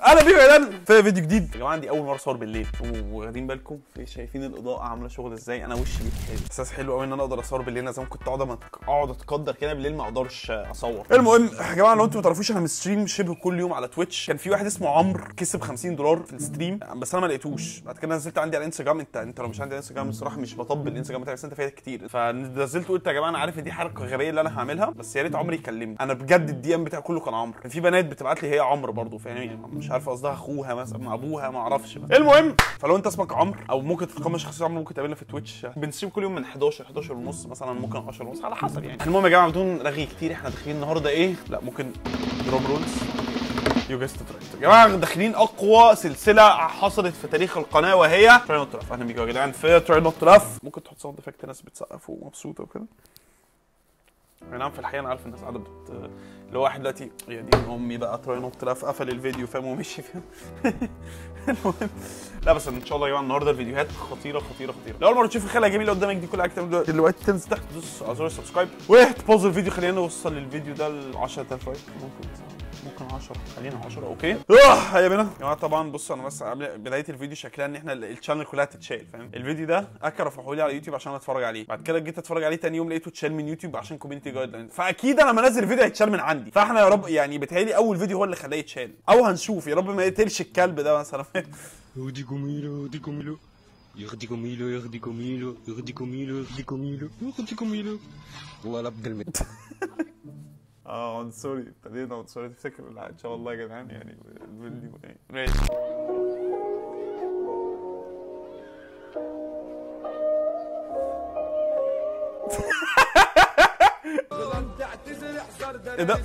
اهلا بيكم يا جدعان في فيديو جديد. يا جماعه عندي اول مره اصور بالليل واخدين بالكم شايفين الاضاءه عامله شغل ازاي. انا وشي احساس حلو قوي ان انا اقدر اصور بالليل. انا زمان كنت اقعد اتقدر كده بالليل ما اقدرش اصور. المهم يا جماعه لو انتم ما تعرفوش انا مستريم شبه كل يوم على تويتش. كان في واحد اسمه عمرو كسب $50 في الستريم بس انا ما لقيتوش. بعد كده نزلت عندي على الانستجرام. انت لو مش عندي على الانستجرام الصراحه مش بطبل الانستجرام بتاعي بس انت فايتك كتير. فنزلت قلت يا جماعه انا عارف ان دي حركه غبيه اللي انا هعملها بس يا ريت عمرو يكلمني. انا بجد الدي ام بتاعي كله كان عمرو. كان في بنات بتبعت لي هي عمرو برضه فاهمني مش عارف قصدها اخوها مثلا مع ابوها ما اعرفش. المهم فلو انت اسمك عمرو او ممكن تتقمص شخصيه عمرو ممكن تقابلنا في تويتش. بنستريم كل يوم من 11 ونص مثلا ممكن 10 ونص على حسب يعني. المهم يا جماعه بدون رغي كتير احنا داخلين النهارده ايه لا ممكن دروب رولز يو جيست رايت. يا جماعه داخلين اقوى سلسله حصلت في تاريخ القناه وهي تراي نوت تو لاف. اهلا بيكم يا جدعان في تراي نوت تو لاف. ممكن تحط ساوند افكت ناس بتسقف ومبسوطه وكده. اي نعم في الحقيقه انا عارف الناس قاعده اللي هو واحد دلوقتي يا دين امي بقى تراي نوت تو لاف قفل الفيديو فاهم ومشي فاهم. المهم لا بس ان شاء الله يا جماعه النهارده الفيديوهات خطيره. لو اول مره تشوف الخليه جميله قدامك دي كل حاجه دلوقتي تنزل تحت تدوس على زر السبسكرايب وتبوظ الفيديو. خلينا نوصل للفيديو ده ل 10,000 لايك. ممكن 10 خلينا 10 اوكي. هيا بينا يا جماعه. طبعا بصوا انا بس قبل بدايه الفيديو شكلها ان احنا الشانل كلها تتشال فاهم. الفيديو ده رفعوه لي على يوتيوب عشان اتفرج عليه. بعد كده جيت اتفرج عليه تاني يوم لقيته اتشال من يوتيوب عشان كوميونتي جايد لاين. فاكيد انا لما انزل الفيديو هيتشال من عندي. فاحنا يا رب يعني بيتهيألي اول فيديو هو اللي خلاه يتشال او هنشوف يا رب ما يقتلش الكلب ده مثلا. والله بقلبي عنصري ابتدينا عنصري تفتكر لا ان شاء الله يا جدعان يعني الفيديو ايه ماشي. ايه ده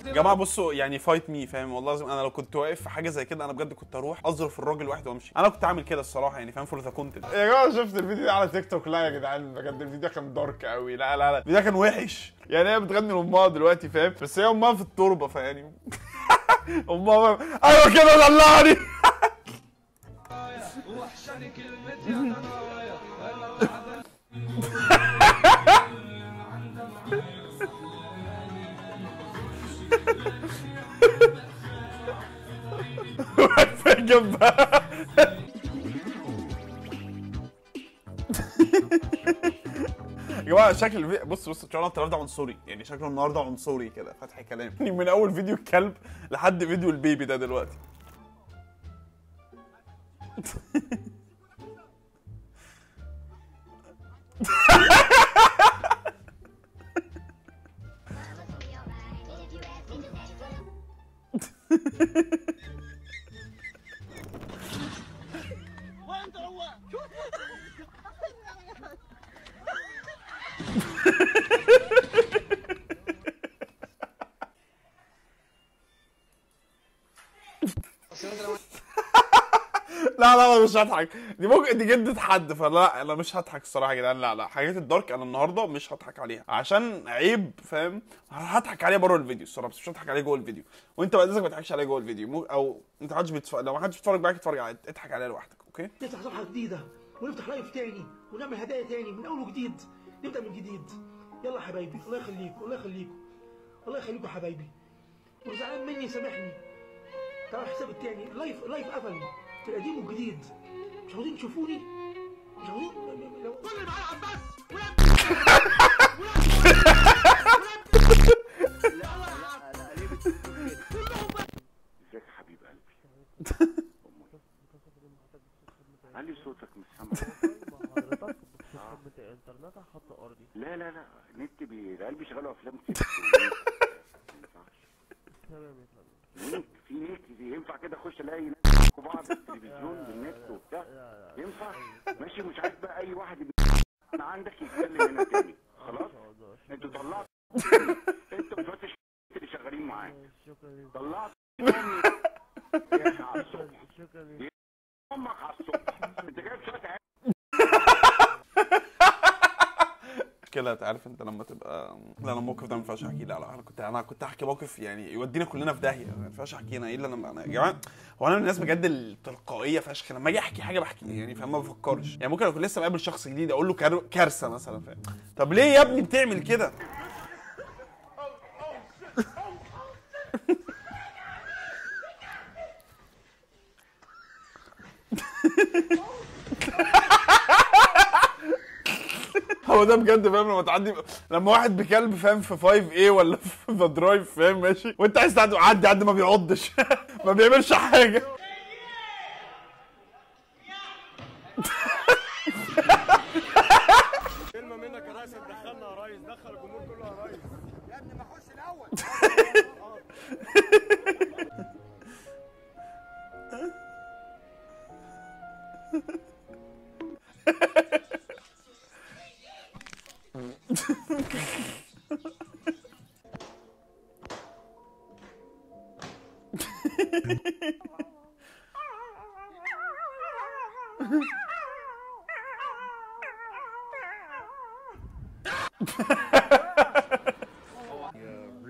يا جماعه بصوا يعني فايت مي فاهم والله لازم. انا لو كنت واقف في حاجه زي كده انا بجد كنت اروح اظرف الراجل واحد وامشي. انا كنت عامل كده الصراحه يعني فاهم فور ذا كونتنت. يا جماعه شفت الفيديو ده على تيك توك؟ لا يا جدعان بجد الفيديو كان دارك قوي. لا الفيديو كان وحش يعني. هي بتغني لامها دلوقتي فاهم بس هي امها في التربه فيعني امها ايوه كده دلعني. واقفه جنبها. يا جماعه شكل بص تراي نوت تو لاف ده عنصري يعني. شكله النهارده عنصري كده فتح كلام من اول فيديو الكلب لحد فيديو البيبي ده دلوقتي. لا مش هضحك. دي ممكن دي جدة حد فلا انا مش هضحك الصراحه يا جدعان. لا حاجات الدارك انا النهارده مش هضحك عليها عشان عيب فاهم. هضحك عليها بره الفيديو الصراحه بس مش هضحك عليها جوه الفيديو. وانت بعد اذنك ما تضحكش عليها جوه الفيديو او انت لو ما حدش بيتفرج معاك اتفرج عليها اضحك عليها لوحدك اوكي. نفتح صفحه جديده ونفتح لايف تاني ونعمل هدايا تاني من اول وجديد. نبدا من جديد. يلا يا حبايبي الله يخليكم يا حبايبي. وزعلان مني سامحني. تعال حساب التاني اللايف قفل في القديم والجديد. مش عاوزين تشوفوني مش عاوزين لو كل اللي معايا عباس ازيك يا حبيب قلبي. علي صوتك مش سامع. حضرتك بتستخدم انترنت على خط ارضي؟ لا نت العيال بيشغلوا افلام في نت ينفع كده اخش الاقي ناس بعض في التلفزيون بالنت وبتاع ينفع ماشي. مش عايز بقى اي واحد من عندك يتكلم هنا تاني خلاص. انتوا طلعت انتوا مفتش اللي شغالين معاك طلعت امي على الصبح امك على الصبح. انت جايب شويه عيال كده عارف انت لما تبقى لا انا الموقف ده ما ينفعش احكيه. لا انا كنت هحكي موقف يعني يودينا كلنا في داهيه. ما ينفعش احكيه انا ايه اللي انا يا جماعه. هو انا من الناس بجد التلقائيه فشخ لما اجي احكي حاجه بحكي يعني فاهم ما بفكرش. يعني ممكن اكون لسه مقابل شخص جديد اقول له كارثه مثلا فاهم. طب ليه يا ابني بتعمل كده؟ هو ده بجد فاهم، لما تعدي لما واحد بكلب فاهم في 5A ولا في ذا درايف فاهم ماشي، وانت عايز تعدي عدي ما بيعضش ما بيعملش حاجه. كلمه منك يا ريس، دخلنا يا ريس، دخل الجمهور كله يا ريس. يا ابني ما اخش الاول.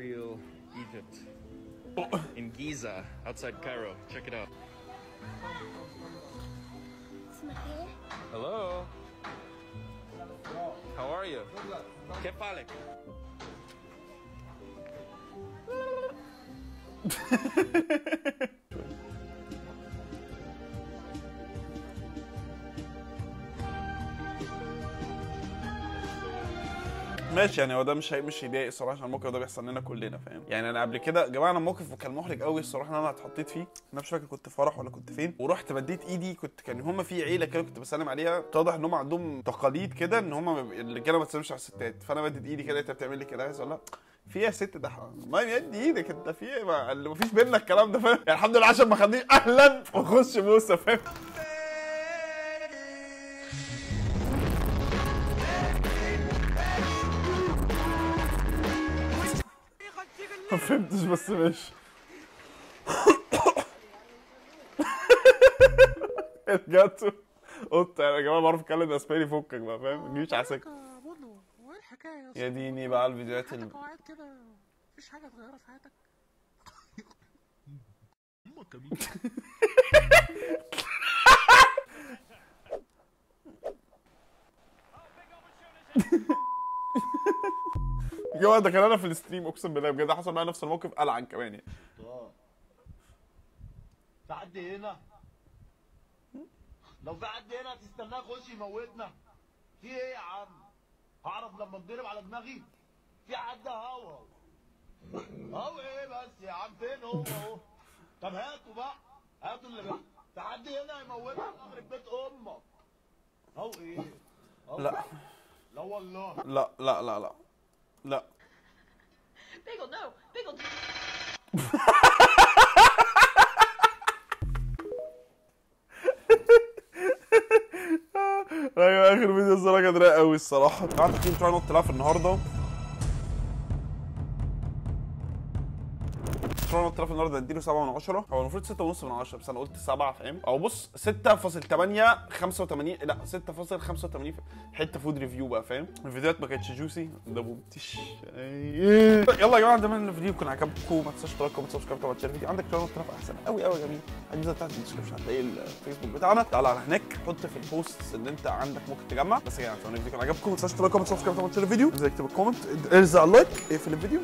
Real Egypt in Giza outside Cairo. Check it out. Hello. How are you? كيف حالك؟ ماشي يعني هو ده مش يضايق الصراحه، عشان الموقف ده بيحصل لنا كلنا فاهم. يعني انا قبل كده يا جماعه انا موقف كان محرج قوي الصراحه، ان انا اتحطيت فيه. انا مش فاكر كنت في فرح ولا كنت فين، ورحت مديت ايدي. كان هم في عيله كده كنت بسلم عليها، واضح ان هم عندهم تقاليد كده ان هم الرجاله ما تسلمش على الستات. فانا مديت ايدي كده، انت بتعمل لي كده، عايز اقول لها في ايه يا ست ده ما يدي ايدك انت في ايه، ما فيش بينا الكلام ده فاهم. يعني الحمد لله عشان ما خدنيش اهلا واخش بوسه فاهم. ما فهمتش بس ماشي. رجعت قلت يا جماعه بعرف اتكلم اسباني، فكك بقى فاهم، ما تجيش على سكه. وايه الحكايه يا ديني بقى الفيديوهات قاعد كده مفيش حاجه اتغيرت في حياتك؟ امك يا بيه. يا جماعه ده كان انا في الستريم اقسم بالله بجد حصل معايا نفس الموقف، قلعن كمان يعني. في حد هنا؟ لو في حد هنا هتستناه يخش يموتنا؟ في ايه يا عم؟ هعرف لما اتضرب على دماغي؟ في حد هوا؟ هوا ايه بس يا عم؟ فين هو اهو؟ طب هاتوا بقى، هاتوا اللي بقى. في حد هنا هيموتنا يخرب بيت امك؟ هو ايه؟ لا لا والله. لا لا لا لا لا. Bagel, no! Bagel! ايوه اخر فيديو الصراحه كان رايق قوي الصراحه. قعدت كتير شويه نط لعب النهارده. شويه نط لعب النهارده اديله 7 من 10. هو المفروض 6.5 من 10 بس انا قلت 7 فاهم. او بص 6.8 85 لا 6.85 حته فود ريفيو بقى فاهم. الفيديوهات ما كانتش جوسي ده بومتش. يلا يا جماعه ده من الفيديو كان عجبكم، ما تنساش تلايك وما سبسكرايب طبعا تشير الفيديو. عندك شويه نط لعب احسن قوي قوي يا جميل، الفيديو بتاعت الديسكربشن هتلاقي الفيسبوك بتاعنا. تعالى على هناك حط في البوست اللي انت عندك ممكن تجمع. بس يا جماعه الفيديو كان عجبكم، ما تنساش تلايك وما سبسكرايب طبعا تشير الفيديو، انزل اكتب الكومنت ارزع لايك في الفيديو.